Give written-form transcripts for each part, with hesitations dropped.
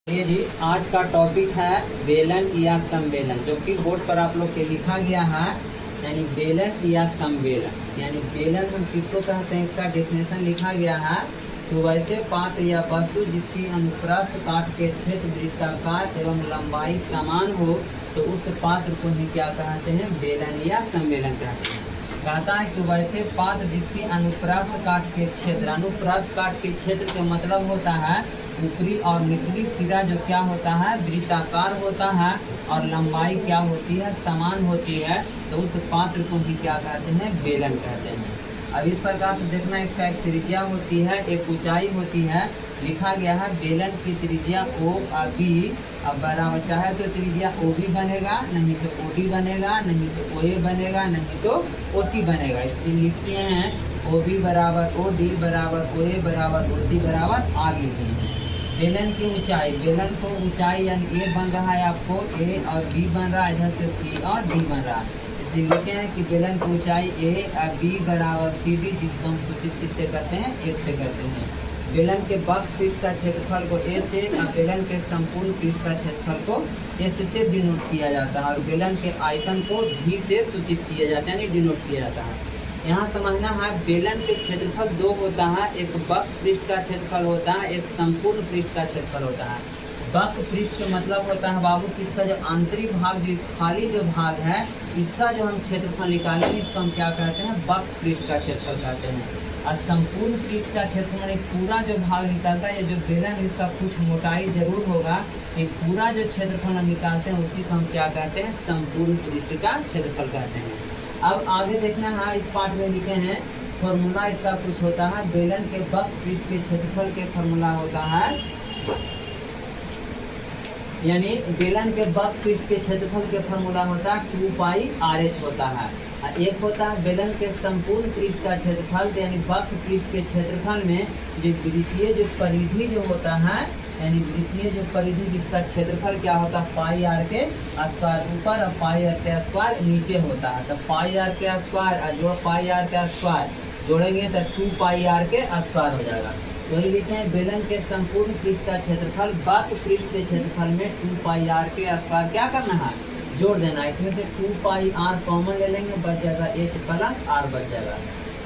ये जी आज का टॉपिक है बेलन या समबेलन, जो कि बोर्ड पर आप लोग के लिखा गया है। यानी बेलन या समबेलन, यानी बेलन हम किसको कहते हैं, इसका डेफिनेशन लिखा गया है। तो वैसे पात्र या वस्तु जिसकी अनुप्रस्थ काट के क्षेत्र वृत्ताकार एवं लंबाई समान हो, तो उस पात्र को ही क्या कहते हैं, बेलन या समबेलन कहते हैं। कहता है कि वैसे पात्र जिसकी अनुप्रस्थ काट के क्षेत्र, अनुप्रस्थ काट के क्षेत्र का मतलब होता है ऊपरी और निचली सिरा जो क्या होता है, वृत्ताकार होता है, और लंबाई क्या होती है, समान होती है, तो उस पात्र को ही क्या कहते हैं, बेलन कहते हैं। अब इस प्रकार से देखना, इसका एक त्रिज्या होती है, एक ऊंचाई होती है। लिखा गया है बेलन की त्रिज्या ओ बी। अब बराबर चाहे तो त्रिज्या ओ बी बनेगा, नहीं तो ओ डी बनेगा, नहीं तो ओ ए बनेगा, नहीं तो ओ सी बनेगा। इसलिए लिखते हैं ओ बी बराबर ओ डी बराबर ओ ए बराबर ओ सी बराबर आर लिखिए हैं। बेलन की ऊंचाई, बेलन को ऊंचाई यानी ए बन रहा है आपको, ए और बी बन रहा है, इधर से सी और डी बन रहा है। इसलिए लिखते हैं कि बेलन की ऊंचाई ए और बी बराबर सी डी, जिसको हम सूचित किससे करते हैं, एक से करते हैं। बेलन के वक्र पृष्ठ का क्षेत्रफल को ए से और बेलन के संपूर्ण पृष्ठ का क्षेत्रफल को एस से डिनोट किया जाता है, और बेलन के आयतन को भी से सूचित किया जाता है, यानी डिनोट किया जाता है। यहाँ समझना है बेलन के क्षेत्रफल दो होता है, एक वक्र पृष्ठ का क्षेत्रफल होता है, एक संपूर्ण पृष्ठ का क्षेत्रफल होता है। वक्र पृष्ठ का मतलब होता है बाबू कि इसका जो आंतरिक भाग, जो खाली जो भाग है, इसका जो हम क्षेत्रफल निकालेंगे, इसको हम क्या कहते हैं, वक्र पृष्ठ का क्षेत्रफल कहते हैं। और संपूर्ण पृष्ठ का क्षेत्रफल पूरा जो भाग निकलता है, ये जो बेलन इसका कुछ मोटाई जरूर होगा, ये पूरा जो क्षेत्रफल हम निकालते हैं उसी को हम क्या कहते हैं, संपूर्ण पृष्ठ का क्षेत्रफल कहते हैं। अब आगे देखना है, इस पाठ में लिखे हैं फॉर्मूला इसका कुछ होता है। बेलन के वक्र पृष्ठ के क्षेत्रफल के फॉर्मूला होता है, यानी बेलन के वक्र पृष्ठ के क्षेत्रफल के फॉर्मूला होता है 2 पाई RH होता है। एक होता है बेलन के संपूर्ण पृष्ठ का क्षेत्रफल, यानी वक्र पृष्ठ के क्षेत्रफल में जो वृत्तीय जो परिधि जो होता है, यानी वृत्तीय जो परिधि जिसका क्षेत्रफल क्या होता है, पाई आर के स्क्वायर ऊपर और पाई आर के स्क्वायर नीचे होता है। तो पाई आर के स्क्वायर और जो पाई आर के स्क्वायर जोड़ेंगे तो 2 पाई आर के स्क्वायर हो जाएगा। तो ये लिखे हैं बेलन के संपूर्ण पृष्ठ का क्षेत्रफल वक्र पृष्ठ के क्षेत्रफल में 2 पाई आर के स्क्वायर क्या करना है, जोड़ देना है। इसमें से 2 पाई आर कॉमन ले लेंगे, बच जाएगा h प्लस आर बच जाएगा।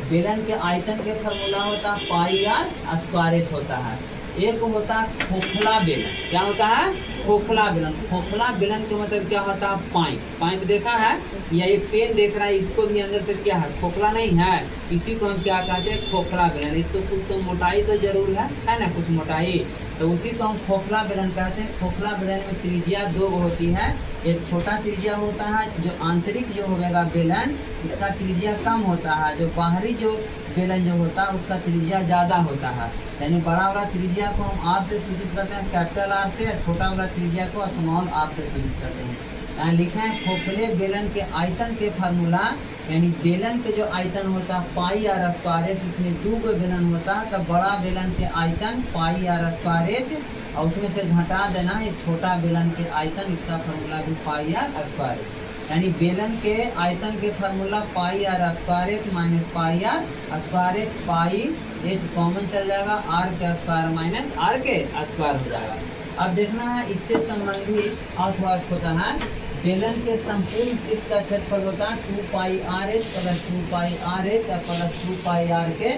बेलन के आयतन के फॉर्मूला होता है पाई आर स्क्वायर h होता है। एक होता है खोखला बेलन, क्या होता है, खोखला बेलन। खोखला बेलन के मतलब क्या होता है, पाइप। पाइप देखा है, या ये पेन देख रहा है, इसको भी अंदर से क्या है, खोखला नहीं है, इसी को हम क्या कहते हैं, खोखला बेलन। इसको कुछ तो मोटाई तो जरूर है ना, कुछ मोटाई, तो उसी को हम खोखला बेलन कहते हैं। खोखला बेलन में त्रिज्या दो होती है, एक छोटा त्रिज्या होता है, जो आंतरिक जो होगा बेलन इसका त्रिज्या कम होता है, जो बाहरी जो बेलन जो होता है उसका त्रिज्या ज़्यादा होता है। यानी बड़ा वाला त्रिज्या को हम आर से सूचित करते हैं, कैपिटल आर से, और छोटा वाला त्रिज्या को स्मॉल आर से सूचित करते हैं। यहाँ लिखा है खोखले बेलन के आयतन के फार्मूला, यानी बेलन के जो आयतन होता है पाई आर स्क्वायर, इसमें 2 बेलन होता है, तो बड़ा बेलन के आयतन पाई आर स्क्वायर, और उसमें से घटा देना है छोटा बेलन के आयतन, इसका फार्मूला भी पाई आर स्क्वायर। यानी बेलन के आयतन के formula pi r square minus pi r square, pi h common चल जाएगा, आर के स्क्वायर माइनस आर के स्क्वायर हो जाएगा। अब देखना है इससे संबंधित और थोड़ा होता है, बेलन के संपूर्ण पृष्ठ का क्षेत्रफल होता है 2 pi R H plus 2 pi R H plus 2 pi R के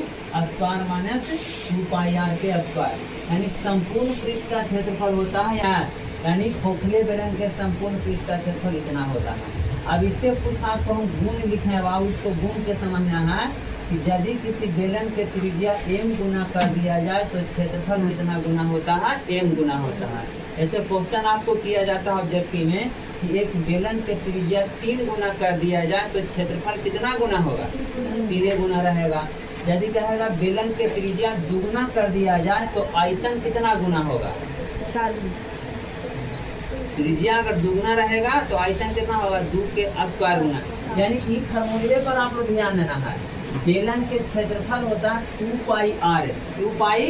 स्क्वायर माइनस 2 पाई आर के स्क्वायर, यानी संपूर्ण पृष्ठ का क्षेत्रफल होता है यहाँ, यानी खोखले बेलन के संपूर्ण पृष्ठ का क्षेत्रफल इतना होता है। अब इससे कुछ आपको हम गुण लिखे हैं बाबू, इसको गुण के समझना है कि यदि किसी बेलन के त्रिज्या m गुना कर दिया जाए तो क्षेत्रफल कितना गुना होता है, m गुना होता है। ऐसे क्वेश्चन आपको किया जाता है ऑब्जेक्टिव में कि एक बेलन के त्रिज्या 3 गुना कर दिया जाए तो क्षेत्रफल कितना गुना होगा, 3 गुना रहेगा। यदि कहेगा बेलन के त्रिज्या दुगुना कर दिया जाए तो आयतन कितना गुना होगा, 4। त्रिज्या अगर दुगुना रहेगा तो आयतन कितना होगा, 2 के स्क्वायर गुना। यानी इस फार्मूले पर आप लोग ध्यान देना है। बेलन के क्षेत्रफल होता है 2 पाई आर, 2 पाई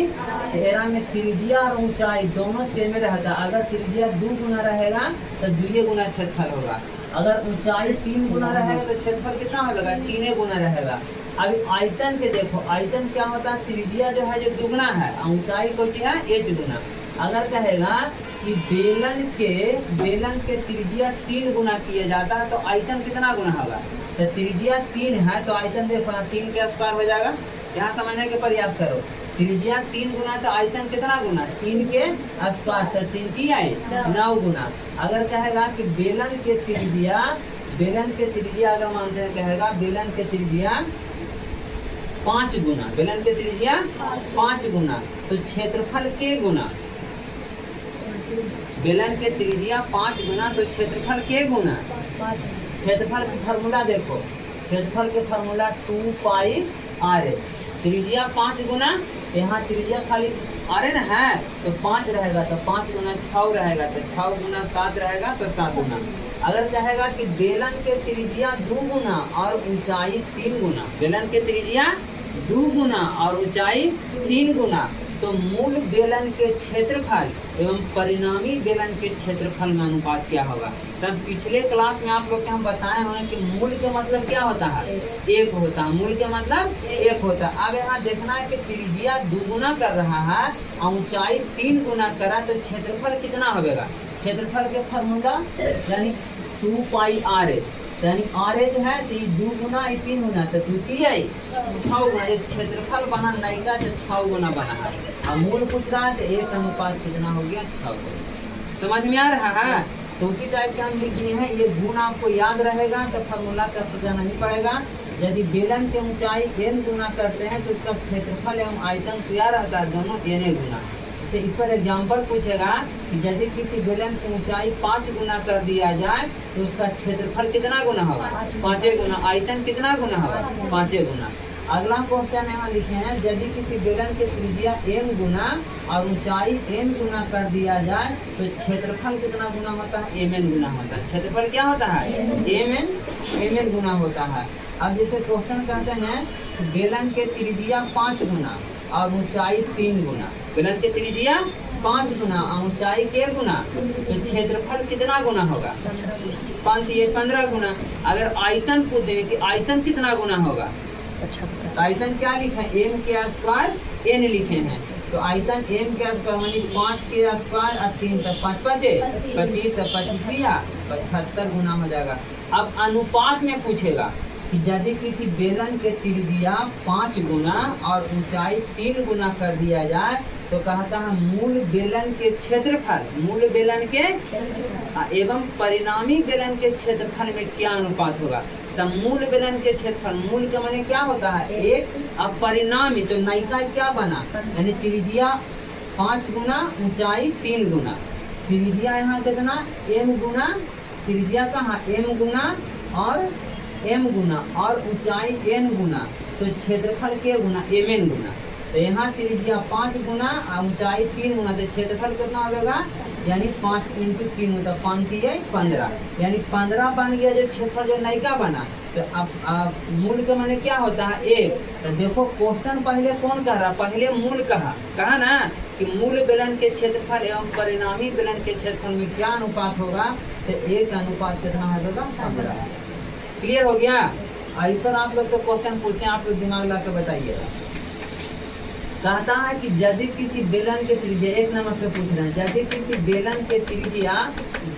एरा में त्रिज्या और ऊंचाई दोनों सेम रहता है। अगर त्रिज्या 2 गुना रहेगा तो 2 गुना क्षेत्रफल होगा, अगर ऊंचाई 3 गुना रहेगा तो क्षेत्रफल कितना होगा, 3 गुना रहेगा। अभी आयतन के देखो, आयतन क्या होता है, त्रिज्या जो है जो दुगना है, ऊंचाई को क्या है h गुना। अगर कहेगा कि बेलन के त्रिज्या 3 गुना किया जाता है तो आयतन कितना गुना होगा। तो त्रिज्या 3 है तो आयतन देखो ना 3 के स्क्वायर हो जाएगा। यहाँ समझने के प्रयास करो, त्रिज्या 3 गुना तो आयतन कितना गुना 3 के स्क्वायर, तो 3 की आए 9 गुना। अगर कहेगा कि बेलन के त्रिज्या अगर मानते हैं, कहेगा बेलन के त्रिज्या 5 गुना, बेलन के त्रिज्या 5 गुना, तो क्षेत्रफल के गुना, बेलन के त्रिज्या 5 गुना तो क्षेत्रफल के गुना। क्षेत्रफल की फार्मूला देखो, क्षेत्रफल के फार्मूला 2 पाई आर, त्रिज्या 5 गुना, यहाँ त्रिज्या खाली आर न है तो 5 रहेगा, तो 5 गुना 6 रहेगा, तो 6 गुना 7 रहेगा, तो 7 गुना। अगर कहेगा कि बेलन के त्रिज्या 2 गुना और ऊंचाई 3 गुना, बेलन के त्रिज्या 2 गुना और ऊंचाई 3 गुना, तो मूल बेलन के क्षेत्रफल एवं परिणामी बेलन के क्षेत्रफल में अनुपात क्या होगा। तब पिछले क्लास में आप लोग के हम बताए हुए कि मूल के मतलब क्या होता है, 1 होता है, मूल के मतलब 1 होता है। अब यहाँ देखना है कि त्रिज्या 2 गुना कर रहा है और ऊंचाई 3 गुना करा तो क्षेत्रफल कितना होगा। क्षेत्रफल के फार्मूला यानी 2 पाई आर, यानी आर जो है तो 2 गुना 3 गुना, तो 2 की आई 6 गुना। ये क्षेत्रफल बना नहीं का तो 6 गुना बना है, और मूल पूछ रहा है तो 1 अनुपात कितना हो गया 6 गुना। समझ में आ रहा है। तो उसी टाइप के हम लिख दिए हैं, ये गुण आपको याद रहेगा तो फार्मूला का पता नहीं पड़ेगा। यदि बेलन की ऊंचाई n गुना करते हैं तो उसका क्षेत्रफल एवं आयतन क्या रहता है, दोनों n गुना। जैसे इस पर एग्जाम्पल पूछेगा कि यदि किसी बेलन की ऊंचाई 5 गुना कर दिया जाए तो उसका क्षेत्रफल कितना गुना होगा, 5 गुना, आयतन कितना गुना होगा, 5 गुना। अगला क्वेश्चन यहाँ लिखे हैं, यदि किसी बेलन के त्रिज्या m गुना और ऊंचाई n गुना कर दिया जाए तो क्षेत्रफल कितना गुना होता है, mn गुना होता है। क्षेत्रफल क्या होता है, mn गुना होता है। अब जैसे क्वेश्चन कहते हैं बेलन के त्रिज्या 5 गुना और ऊंचाई 3 गुना, बेलन के त्रिज्या 5 गुना और ऊंचाई के गुना, तो क्षेत्रफल कितना गुना होगा, 15 गुना। अगर आयतन को दे कि आयतन कितना गुना होगा, तो आयतन क्या लिखे हैं, m के स्क्वायर n लिखे हैं, तो आयतन m के स्क्वायर मानी 5 के स्क्वायर और 3 तक 5 5 25 और 25 या 75 गुना हो जाएगा। अब अनुपात में पूछेगा कि यदि किसी बेलन के त्रिज्या 5 गुना और ऊंचाई 3 गुना कर दिया जाए तो कहता है मूल बेलन के क्षेत्रफल, मूल बेलन के एवं परिणामी बेलन के क्षेत्रफल में क्या अनुपात होगा। तो मूल बेलन के क्षेत्रफल, मूल के माने क्या होता है 1, अब परिणामी तो नायिका क्या बना, यानी त्रिज्या 5 गुना ऊंचाई 3 गुना, त्रिज्या यहाँ कितना m गुना, त्रिज्या कहाँ m गुना और m गुना और ऊंचाई n गुना, तो क्षेत्रफल के गुना mn गुना। तो यहाँ त्रिज्या 5 गुना और ऊंचाई 3 गुना, तो क्षेत्रफल कितना होगा, यानी 5 × 3 होता 15, यानी 15 बन गया जो क्षेत्रफल जो नायिका बना। तो अब मूल के माने क्या होता है 1। तो देखो क्वेश्चन पहले कौन कह रहा, पहले मूल कहा ना कि मूल बेलन के क्षेत्रफल एवं परिणामी बेलन के क्षेत्रफल में क्या अनुपात होगा, तो 1 अनुपात कितना होगा 15। क्लियर हो गया। इस पर आप लोग से क्वेश्चन पूछते हैं, आप लोग दिमाग ला के बताइएगा। कहता है कि यदि किसी बेलन के त्रिज्या, 1 नंबर से पूछ रहे हैं, यदि किसी बेलन के त्रिज्या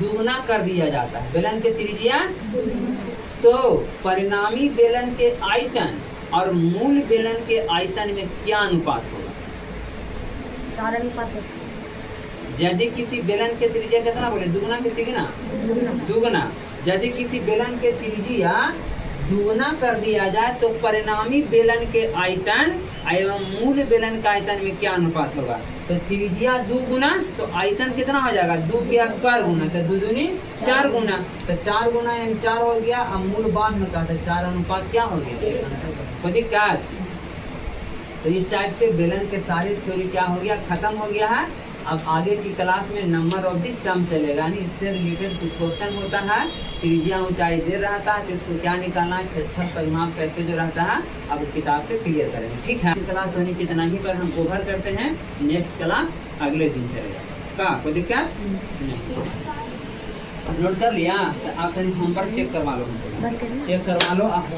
दुगना कर दिया जाता है, बेलन के त्रिज्या, तो परिणामी बेलन के आयतन और मूल बेलन के आयतन में क्या अनुपात होगा, 4 अनुपात। यदि किसी बेलन के त्रिज्या कितना बोले, दुगना कि तिगुना, दुगना। यदि किसी बेलन के त्रिज्या दुगना कर दिया जाए तो परिणामी बेलन के आयतन एवं मूल बेलन का आयतन में क्या अनुपात होगा। तो त्रिज्या 2 गुना तो आयतन कितना हो जाएगा, 2 के स्क्वायर गुना, तो 2 दूनी 4 गुना, तो 4 गुना यानी 4 हो गया। अब मूल बाद में कहा था 4 अनुपात क्या हो गया, कोई दिक्कत। तो इस टाइप से बेलन के सारे थ्योरी क्या हो गया, खत्म हो गया है। अब आगे की क्लास में नंबर ऑफ दी सम चलेगा, यानी इससे रिलेटेड कुछ क्वेश्चन होता है, त्रिज्या ऊंचाई दे रहता है तो इसको क्या निकालना है, क्षेत्रफल परिमाप कैसे जो रहता है, अब किताब से क्लियर करेंगे। ठीक है, क्लास होने कितना ही पर हम कवर करते हैं, नेक्स्ट क्लास अगले दिन चलेगा। का कोई दिक्कत नहीं, नोट कर लिया। तो आप होमवर्क चेक करवा लो, चेक करवा लो आप।